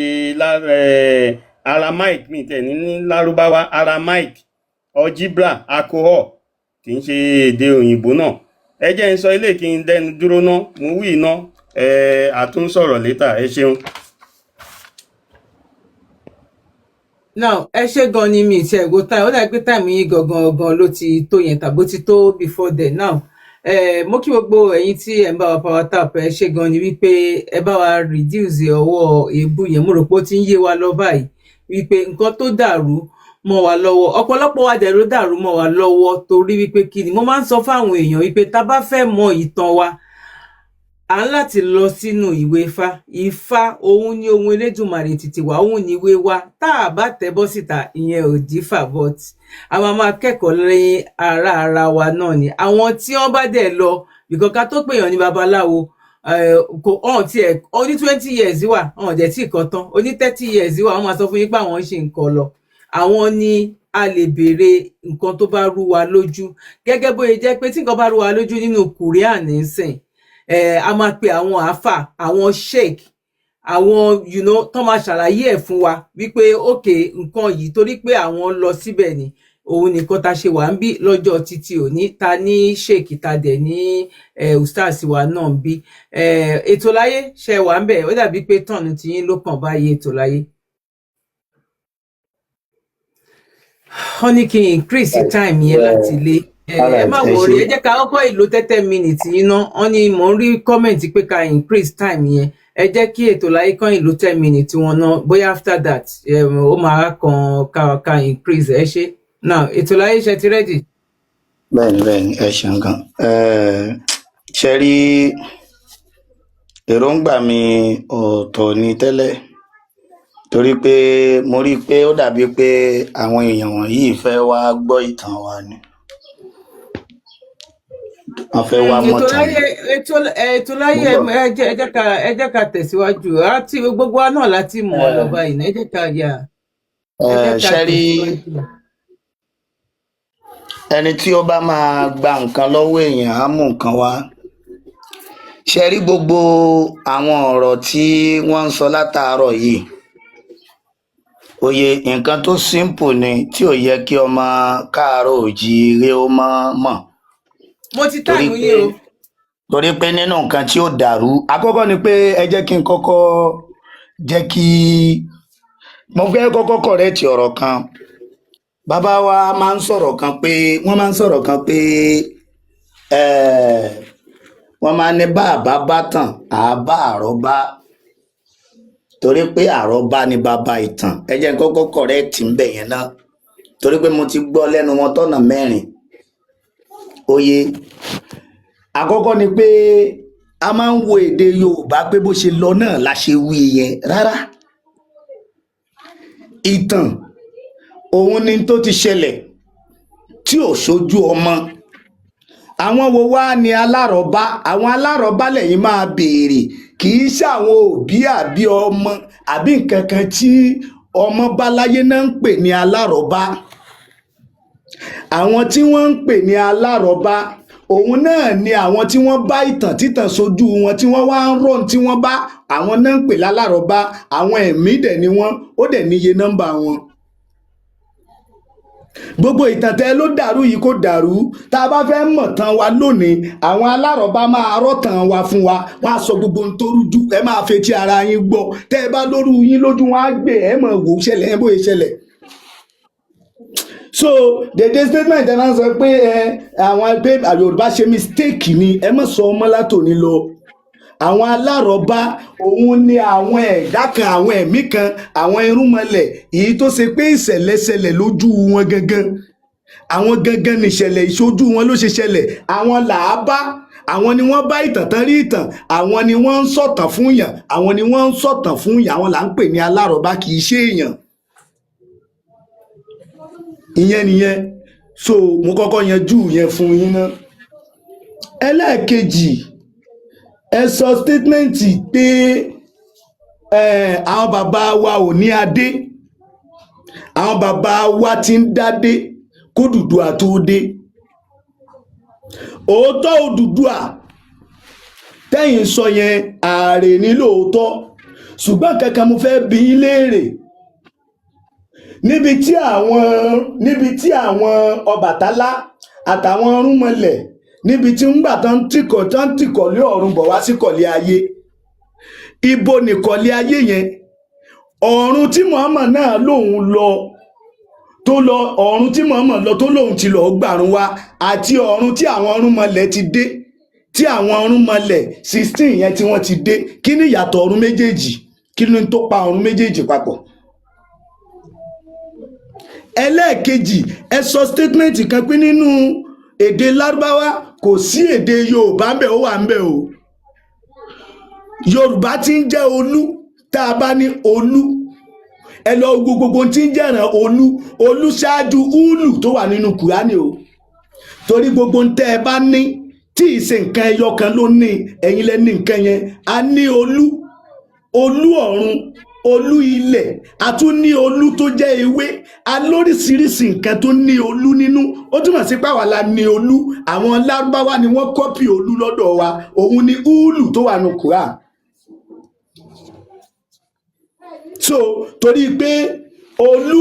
Aramaic mi tẹ̀ ní Lárúbáwá Aramaic algebra alcohol kì í ṣe èdè òyìnbó náà. Ẹ jẹ́ n sọ ilé kí n dẹnu dúró ná mo wí iná àtúnsọ̀rọ̀ létà. Ẹ ṣeun. Now ẹ ṣe gan ni mi ti ẹ̀gbọ́n time ó dàbí pé time yín gangan ló ti tó yẹn tàbó ti tó before then. Now mo kí gbogbo ẹ̀yin tí ẹ ń bá wa power tap ẹ ṣe gan ni wípé ẹ bá wa reduce ọwọ́ èébú yẹn. Mo rò pé ó ti ń yé wa lọ báyìí wípé nǹkan tó dàrú mọ́ wa lọ́wọ́ ọ̀pọ̀lọpọ̀ wa dẹ̀ ló dàrú mọ́ wa lọ́wọ́ torí wípé kí ni mo máa ń sọ fáwọn èèyàn wípé tá bá fẹ́ mọ ìtàn wa à ń láti lọ sínú ìwé Ifá òun ni ohun Elédùmarè títí wá òun ni ìwé wa tá a bá tẹ̀ bọ́ síta ìyẹn ò dífà but a máa kẹ́kọ̀ọ́ lẹ́yìn ara wa náà ni àwọn tí wọ́n bá dẹ̀ lọ bìkan ká tó pèèyàn ní babaláwo kò ọ̀hún tiẹ̀ oní 20 years wà ọ̀hún dẹ̀ tí kan tán oní 30 years wà wọ́n máa sọ fún yín pé àwọn ń ṣe nǹkan lọ. Àwọn ni a lè béèrè nǹkan tó bá rú wa lójú gẹ́gẹ́ bó ṣe jẹ́ pé tí nǹkan bá rú wa lójú nínú Quran nísìn a máa pe àwọn àáfà àwọn sheikh àwọn tó máa ṣàlàyé ẹ̀ fún wa wípé ókè nǹkan yìí torí pé àwọn lọ síbẹ̀ ni òun nìkan ta ṣe wà ń bí lọ́jọ́ títí òní ta ní sheikh ta dẹ̀ ní ustaz wa náà ń bí Ètò Láyé ṣe wà ń bẹ̀ ó dàbí pé tọ̀nù tiyín ló kàn báyìí Ètò Láyé. Wọ́n ní kí n increase time yẹn láti lé ẹ má wọrí ẹ jẹ́ ká kọ́kọ́ ìlò 30 minutes yín ná. Wọ́n ní mò ń rí comment pé ká increase time yẹn ẹ jẹ́ kí Ètò Láyé kan ìlò 10 minutes wọn ná bóyá after that ó máa kan ká increase ẹ ṣe. Now Ètò Láyé ṣe ti ready. bẹ́ẹ̀ni ẹ ṣeun gan. Ṣe rí èròǹgbà mi ọ̀tọ̀ ni tẹ́lẹ̀ torí pé mo rí i pé ó dàbí pé àwọn èèyàn wọ̀nyí fẹ́ wá gbọ́ ìtàn wa ni wọ́n fẹ́ wá mọ̀tàn. Ètò Láyé ẹ jẹ́ ká tẹ̀síwájú àti gbogbo wa náà láti mọ̀ ọ́ lọ báyìí ẹ jẹ́ ká yà. Ṣe rí ẹni tí ó bá máa gba nǹkan lọ́wọ́ èèyàn á mú nǹkan wá. Ṣe rí gbogbo àwọn ọ̀rọ̀ tí wọ́n ń sọ látàárọ̀ yìí òye nǹkan tó simple ni tí ò yẹ kí ọmọ káàárọ̀ oòjíire ó mọ̀. Mo ti táìmù yín o. Torí pé nínú nǹkan tí ó dàrú àkọ́kọ́ ni pé ẹ jẹ́ kí n kọ́kọ́ jẹ́ kí mo fẹ́ kọ́kọ́ kọ̀rẹ́tì ọ̀rọ̀ kan. Bàbá wa máa ń sọ̀rọ̀ kan pé wọ́n máa ń sọ̀rọ̀ kan pé wọ́n máa ń ní bàbá bá tàn àbá àrọ́bá torí pé àrọ́bá ni bàbá ìtàn. Ẹ jẹ́ n kọ́kọ́ kọ̀rẹ́tì ń bẹ̀ yẹn náà torí pé mo ti gbọ́ lẹ́nu wọn tọ́nà mẹ́rin. Oyè àkọ́kọ́ ni pé a máa ń wo èdè Yorùbá pé bó ṣe lọ náà la ṣe wí yẹn rárá. Ìtàn òun ni tó ti ṣẹlẹ̀ tí ò ṣojú ọmọ. Àwọn wo wá ni alárọ̀bá? Àwọn alárọ̀bá lẹ́yìn máa béèrè kì í ṣe àwọn òbí àbí ọmọ àbí nǹkan kan tí ọmọ bá láyé náà ń pè ní alárọ̀bá. Àwọn tí wọ́n ń pè ní alárọ̀bá òun náà ni àwọn tí wọ́n bá ìtàn títàn sójú wọn tí wọ́n wá ń rọ̀n tí wọ́n bá àwọn náà ń pè lálárọ̀bá. Àwọn ẹ̀mí dẹ̀ ni wọ́n ó dẹ̀ níye nọ́mbà wọn. Gbogbo ìtàn tẹ́ ló dàrú yìí kò dàrú. Tá a bá fẹ́ mọ̀ tán wa lónìí àwọn alárọ̀bá máa rọ̀tàn wa fún wa wọ́n á sọ gbogbo ohun tó rújú ẹ máa fetí ara yín gbọ́. Tẹ́ ẹ bá lóru yín lójú wọn á gbé ẹ mọ̀ wò ṣẹlẹ̀ ẹ bóyá ṣẹlẹ̀. So the statement ẹ máa ń sọ pé àwọn pé Yorùbá ṣe mistake ni ẹ má sọ ọmọ látòní lọ. àwọn alárọ̀bá òun ni àwọn ẹ̀dá kan àwọn ẹ̀mí kan àwọn irúnmọlẹ̀ èyí tó ṣe pé ìṣẹ̀lẹ̀ ṣẹlẹ̀ lójú wọn gangan àwọn gangan nìṣẹ̀lẹ̀ ìṣojú wọn ló ṣe ṣẹlẹ̀ àwọn làá bá àwọn ni wọ́n bá ìtàn tán rí ìtàn àwọn ni wọ́n ń sọ̀tàn fún yàn àwọn ni wọ́n ń sọ̀tàn fún yàn àwọn là ń pè ní alárọ̀bá kì í ṣe èèyàn ìyẹn nìyẹn so mo kọ́kọ́ yanjú yẹn fún yín ná ẹlẹ́ẹ̀kejì ẹ sọ sítétmẹ́ǹtì pé àwọn bàbá wa ò ní adé àwọn bàbá wa ti ń dádé k'Odùduwà tó dé òótọ́ Odùduwà tẹ́yìn sọ yẹn ààrẹ ní lóòótọ́ ṣùgbọ́n kankan mo fẹ́ bi yín léèrè níbi tí àwọn Ọbàtálá àtàwọn Ọ̀rúnmọlẹ̀ níbi tí ń gbà tán tìkọ̀lé ọ̀run bọ̀ wá sí kọ̀lé ayé ibo nìkọ̀lé ayé yẹn ọ̀run tí Muhammad náà lòun lọ ọ̀run tí Muhammad lọ tó lòun ti lọ gbàrún wá àti ọ̀run tí àwọn Ọ̀rúnmọlẹ̀ ti dé tí àwọn Ọ̀rúnmọlẹ̀ 16 yẹn tí wọ́n ti dé kí ni ìyàtọ̀ ọ̀run méjèèjì kí ni tó pa ọ̀run méjèèjì papọ̀ ẹlẹ́ẹ̀kejì ẹ sọ statement kan pé nínú èdè Lárúbáwá kò sí èdè Yorùbá ń bẹ ó wà ń bẹ o Yorùbá tí ń jẹ́ olú tá a bá ní olú ẹ lọ gbogbo tí ń jẹ́ràn olú ṣáájú úlù tó wà nínú Kùránì o torí gbogbo tẹ́ ẹ bá ní tí ìṣe nǹkan ẹyọ kan ló ní ẹ̀yin lẹ ní nǹkan yẹn a ní olú ọ̀run olú ilẹ̀ a tún ní olú tó jẹ́ ewé a lóríṣiríṣi nǹkan tó ní olú nínú ó túmọ̀ sí pàwọ́ la ní olú àwọn Lárúbáwá ni wọ́n kọ́pì olú lọ́dọ̀ wa òun ni úlù tó wà nínú Kùránì. So torí pé olú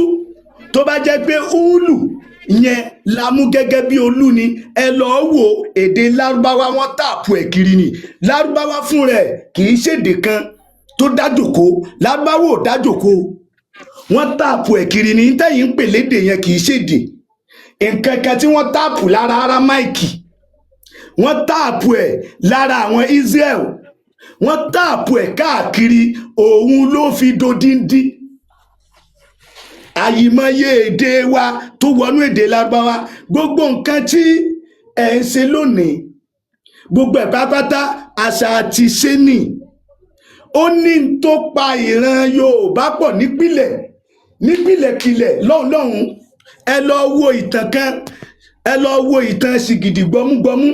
tó bá jẹ́ pé úlù yẹn la mú gẹ́gẹ́ bí olú ni ẹ lọ́ọ́ wo èdè Lárúbáwá wọ́n tààpù ẹ̀ kiri ni Lárúbáwá fún rẹ̀ kì í ṣèdè kan tó dájòkó Lárúbáwá ò dájòkó wọ́n tààpù ẹ̀ kiri ni tẹ́yìn ń pè lédè yẹn kì í ṣèdè nǹkan kan tí wọ́n tààpù lára Árámáìkì wọ́n tààpù ẹ̀ lára àwọn Israel wọ́n tààpù ẹ̀ káàkiri òun ló fi dodindi àyìmọye èdè wa tó wọnú èdè Lárúbáwá gbogbo nǹkan tí ẹ̀ ń ṣe lónìí gbogbo ẹ̀ pátápátá àṣà àti ṣe nì ó ní tó pa ìran Yorùbá pọ̀ nípìlẹ̀kilẹ̀ lọ́hùn ẹ lọ wo ìtàn kan ẹ lọ wo ìtàn Sìgìdì Gbọ́múgbọ́mú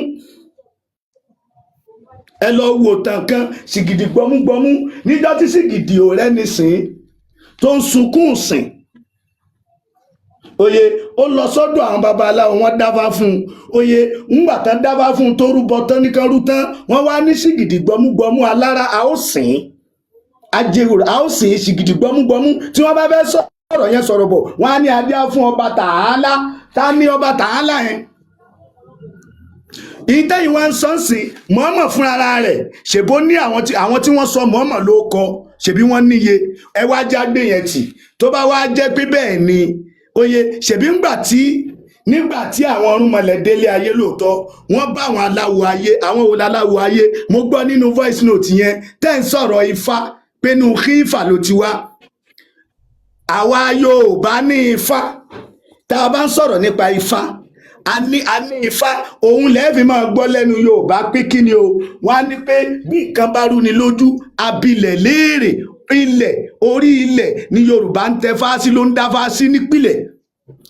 ẹ lọ wo ìtàn kan Sìgìdì Gbọ́múgbọ́mú níjọ́ tí Sìgìdì ò rẹ́ni sìn tó ń sunkún sìn oye ó lọ sọ́dọ̀ àwọn babaláwo wọ́n dáfá fún un oye ńgbà tán dáfá fún un tó rúbọ tán nìkan rú tán wọ́n wá ní Sìgìdì Gbọ́múgbọ́mú alára a ó sìn ajérò a ó sìn Sìgìdì Gbọ́múgbọ́mú tí wọ́n bá fẹ́ sọ̀rọ̀ yẹn sọ̀rọ̀ bọ̀ wọ́n á ní adé fún ọba Tàálá tá ní ọba Tàálá yẹn ìtẹ́yìn wá ń sọ́nsìn Muhammad fúnra rẹ̀ ṣèbó ní àwọn tí wọ́n sọ Muhammad ló kọ ṣèbí wọ́n níye ẹ wá jáde yẹn tì tó bá wá jẹ́ pé bẹ́ẹ̀ ni oye ṣèbí nígbà tí àwọn Ọ̀rúnmọlẹ̀ délé ayé lóòótọ́ wọ́n bá àwọn aláwo ayé àwọn wo láláwo ayé mo gbọ́ nínú voice note yẹn tẹ́ ń sọ̀rọ̀ Ifá pé nu Ifá ló ti wá àwa Yorùbá ní Ifá tá a bá ń sọ̀rọ̀ nípa Ifá a ní Ifá òun lẹ́ẹ̀fì máa gbọ́ lẹ́nu Yorùbá pé kí ni o wọ́n á ní pé bí nǹkan bá rú ni lójú abilẹ̀ léèrè ilẹ̀ orí ilẹ̀ ni Yorùbá ń tẹ fásí ló ń dá fásí nípìlẹ̀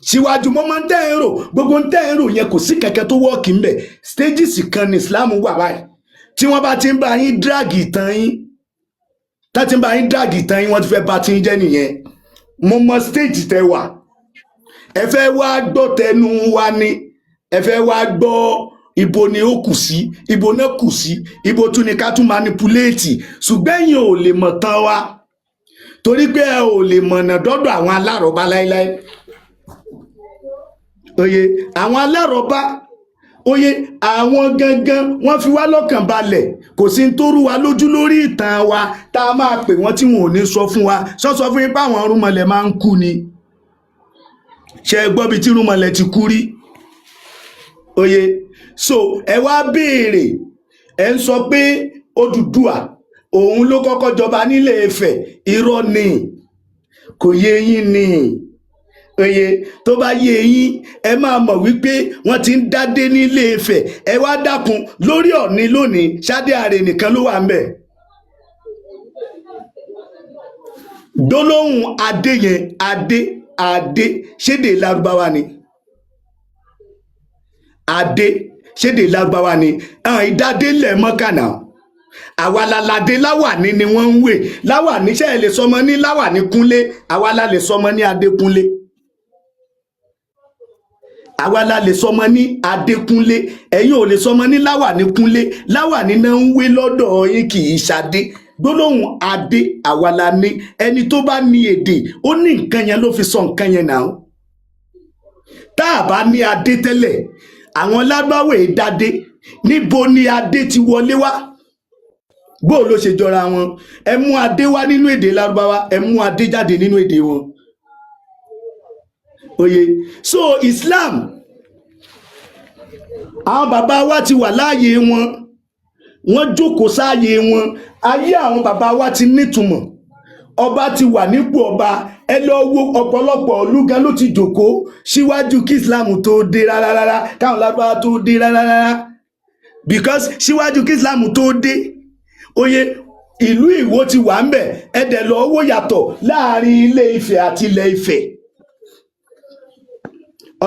síwájú mọ́ máa ń tẹ́ ẹ̀ rò gbogbo ń tẹ́ ẹ̀ rò yẹn kò sí kẹ̀kẹ́ tó wọ́ọ̀kì ń bẹ̀ stages kan ní Islam wà báyìí tí wọ́n bá ti ń bá yín dráàgì ìtàn yín láti ń bá yín dráàgì ìtàn yín wọ́n ti fẹ́ bá ti ń jẹ́ nìyẹn mo mọ stage tẹ wà ẹ fẹ́ wá gbọ́ tẹnu wa ni ẹ fẹ́ wá gbọ́ ibo ni ó kù sí ibo náà kù sí ibo tún ni ká tún manipulate ṣùgbọ́n ẹ̀yin ò lè mọ̀ tán wa torí pé ẹ ò lè mọ̀nà dọ́dọ̀ àwọn alárọ̀bá láíláí oye àwọn alárọ̀bá oye àwọn gangan wọ́n fi wá lọ́kàn balẹ̀ kò sí tó rú wa lójú lórí ìtàn wa tá a máa pè wọ́n tí wọn ò ní sọ fún wa sọ fún yín pé àwọn Ọ̀rúnmọlẹ̀ máa ń kú ni ṣe gbọ́ bí tí Ọ̀rúnmọlẹ̀ ti kú rí oye so ẹ wá béèrè ẹ ń sọ pé Odùduwà òun ló kọ́kọ́ jọba nílé Ifẹ̀, irọ́ ni, kò yé yín ni. Oye tó bá yé yín ẹ máa mọ̀ wípé wọ́n ti ń dádé nílé Ifẹ̀. Ẹ wá dákun lórí Ọ̀ọ̀ni lónìí, Ṣadé Àrè nìkan ló wà ń bẹ̀. Gbólóhùn adé yẹn, adé ṣédè Lárúbáwá ni. Adé ṣédè Lárúbáwá ni. Ìdádé lẹ̀ mọ́kànà. Àwa láládé láwàní ni wọ́n ń wè. Láwàní ṣe lè sọmọ ní láwàní Kúnlé, àwa la lè sọmọ ní Adékúnlé. Àwa la lè sọmọ ní Adékúnlé, ẹ̀yin ò lè sọmọ ní láwàní Kúnlé. Láwàní náà ń wé lọ́dọ̀ yín, kì í ṣadé. Gbólóhùn adé àwa la ní. Ẹni tó bá ní èdè ó ní nǹkan yẹn ló fi sọ nǹkan yẹn náà. Tá a bá ní adé tẹ́lẹ̀, àwọn Lárúbáwá èdádé, níbo ni adé ti wọlé wá? Bó ló ṣe jọra wọn? Ẹ mú adé wá nínú èdè Lárúbáwá, ẹ mú adé jáde nínú èdè wọn. Oye, so Islam, àwọn bàbá wa ti wà láàyè wọn, wọ́n jókòó sáàyè wọn. Ayé àwọn bàbá wa ti nítumọ̀. Ọba ti wà nípò ọba. Ẹ lọ wo ọ̀pọ̀lọpọ̀ ìlú gan ló ti jókòó síwájú kí Islam tó dé rárá, káwọn Lárúbáwá tó dé rárá, because síwájú kí Islam tó dé, oye, ìlú Ìwó ti wà ń bẹ̀. Ẹ dẹ̀ lọ wò yàtọ̀ láàrin Ilé Ifẹ̀ àti Ilẹ̀ Ifẹ̀.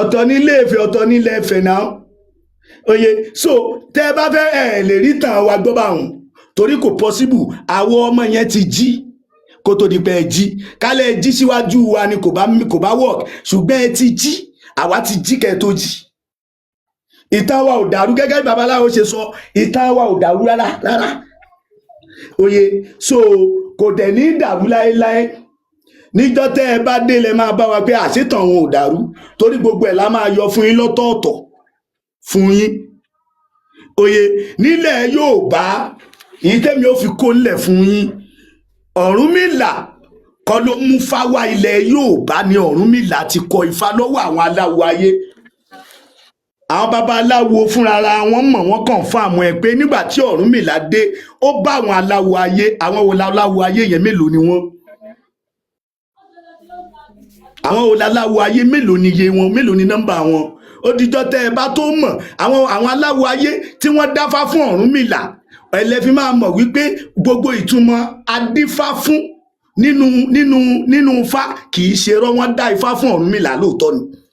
Ọ̀tọ̀ ní Ilé Ifẹ̀, ọ̀tọ̀ ní Ilẹ̀ Ifẹ̀ náà. Oye, so tẹ́ bá fẹ́ lè rí tàn wa gbọ́ báwọn, torí kò possible. Àwọn ọmọ yẹn ti jí kó tó di pé ẹ jí. Kálẹ̀ jí síwájú wa ni kò bá work, ṣùgbọ́n ẹ ti jí, àwa ti jí kẹ́ tó jí. Ìtàn wa ò dàrú gẹ́gẹ́ bí babaláwo ṣe sọ, ìtàn wa ò dàrú rárá. Oye, so kò dẹ̀ ní dàrú láéláé. Níjọ́ tẹ́ ẹ bá dé lẹ máa bá wa pé àṣetàn wọn ò dàrú, torí gbogbo ẹ̀ la máa yọ fún yín lọ́tọ̀ọ̀tọ̀ fún yín. Oye, nílẹ̀ Yorùbá èyí tẹ́mi ó fi kó nílẹ̀ fún yín, Ọ̀rúnmìlà kọ́ ló mú Ifá wá ilẹ̀ Yorùbá, ni Ọ̀rúnmìlà ti kọ Ifá lọ́wọ́ àwọn aláwo ayé. Àwọn baba aláwo fúnra wọn mọ̀, wọ́n kàn fún àwọn ẹ̀ pé nígbà tí Ọ̀rúnmìlà dé, ó bá àwọn aláwo ayé. Àwọn wo aláwo ayé yẹn mélòó ni wọ́n? Àwọn wo aláwo ayé mélòó ni iye wọn, mélòó ni nọ́mbà wọn? Ó dijọ́ tẹ́ ẹ bá tó mọ̀ àwọn aláwo ayé tí wọ́n dáfá fún Ọ̀rúnmìlà. Ẹlẹ́fi máa mọ̀ wípé gbogbo ìtumọ̀ adífá fún nínú Ifá kì í ṣe rọ́, wọ́n dá Ifá fún Ọ̀rúnmìlà lóòótọ́ ni.